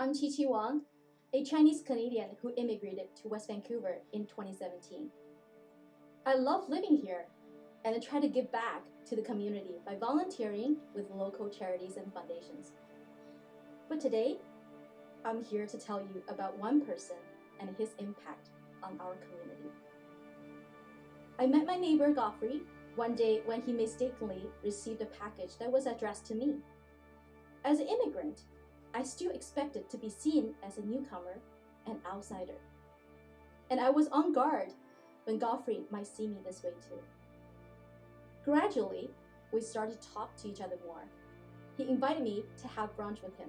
I'm ChiChi Wang, a Chinese Canadian who immigrated to West Vancouver in 2017. I love living here, and I try to give back to the community by volunteering with local charities and foundations. But today, I'm here to tell you about one person and his impact on our community. I met my neighbor Godfrey one day when he mistakenly received a package that was addressed to me. As an immigrant, I still expected to be seen as a newcomer and outsider. And I was on guard when Godfrey might see me this way too. Gradually, we started to talk to each other more. He invited me to have brunch with him.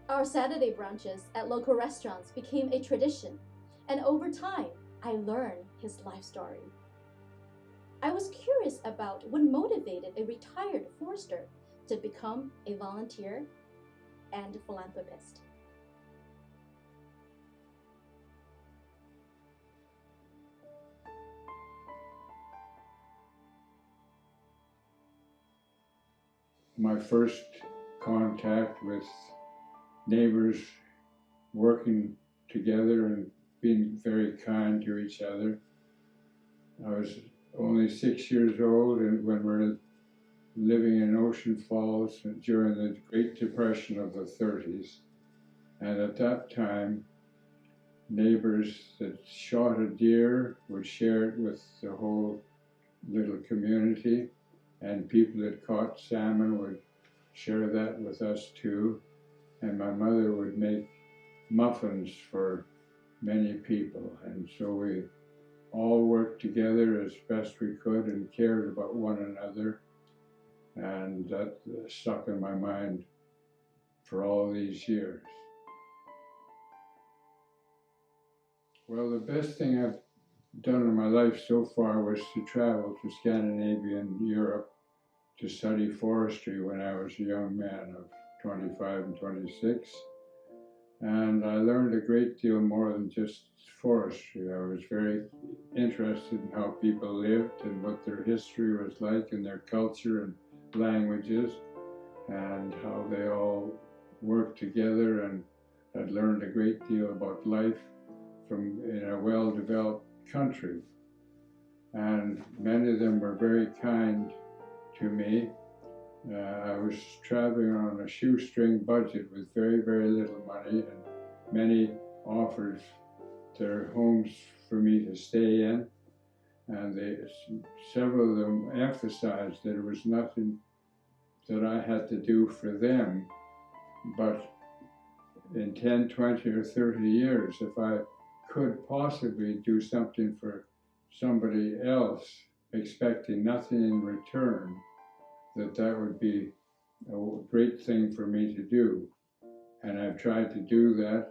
Our Saturday brunches at local restaurants became a tradition, and over time, I learned his life story. I was curious about what motivated a retired forester to become a volunteer and philanthropist. My first contact with neighbors working together and being very kind to each other. I was only 6 years old and when we were living in Ocean Falls during the Great Depression of the 30s. And at that time, neighbors that shot a deer would share it with the whole little community, and people that caught salmon would share that with us too. And my mother would make muffins for many people, and so we all worked together as best we could and cared about one another, and that stuck in my mind for all these years. Well, the best thing I've done in my life so far was to travel to Scandinavia and Europe to study forestry when I was a young man of 25 and 26. And I learned a great deal more than just forestry. I was very interested in how people lived and what their history was like and their culture and languages and how they all worked together, and I'd learned a great deal about life from in a well-developed country. And many of them were very kind to me. I was traveling on a shoestring budget with very, very little money, and many offered their homes for me to stay in. And several of them emphasized that it was nothing that I had to do for them, but in 10, 20, or 30 years, if I could possibly do something for somebody else, expecting nothing in return, that would be a great thing for me to do. And I've tried to do that.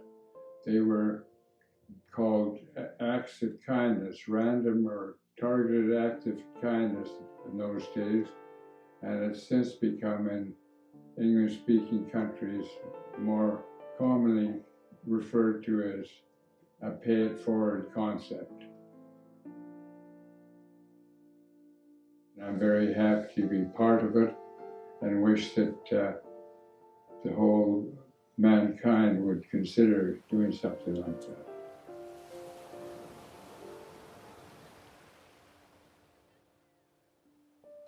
They were called acts of kindness, random or targeted acts of kindness in those days. And it's since become in English-speaking countries more commonly referred to as a pay-it-forward concept. I'm very happy to be part of it and wish that the whole mankind would consider doing something like that.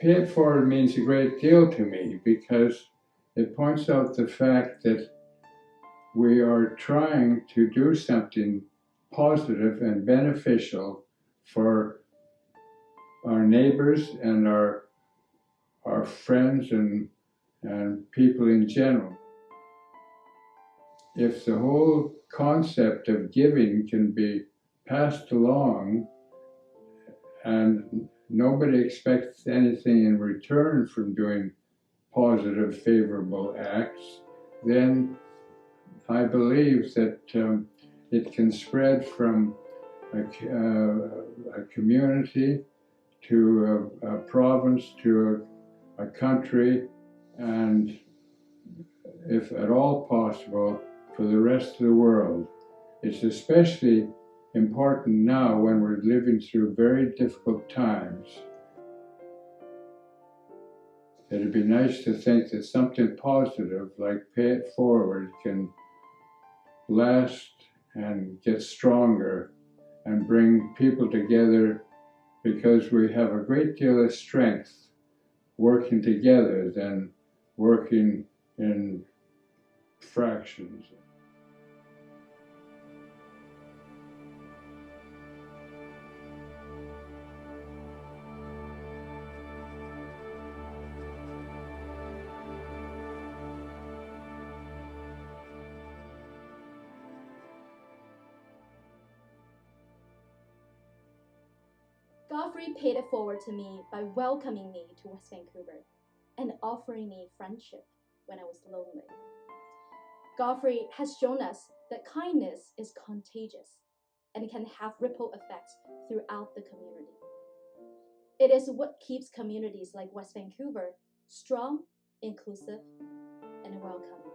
Pay it forward means a great deal to me because it points out the fact that we are trying to do something positive and beneficial for our neighbors and our friends and people in general. If the whole concept of giving can be passed along and nobody expects anything in return from doing positive, favorable acts, then I believe that it can spread from a community to a province, to a country, and if at all possible, for the rest of the world. It's especially important now when we're living through very difficult times. It'd be nice to think that something positive like Pay It Forward can last and get stronger and bring people together, because we have a great deal of strength working together than working in fractions. Godfrey paid it forward to me by welcoming me to West Vancouver and offering me friendship when I was lonely. Godfrey has shown us that kindness is contagious and can have ripple effects throughout the community. It is what keeps communities like West Vancouver strong, inclusive, and welcoming.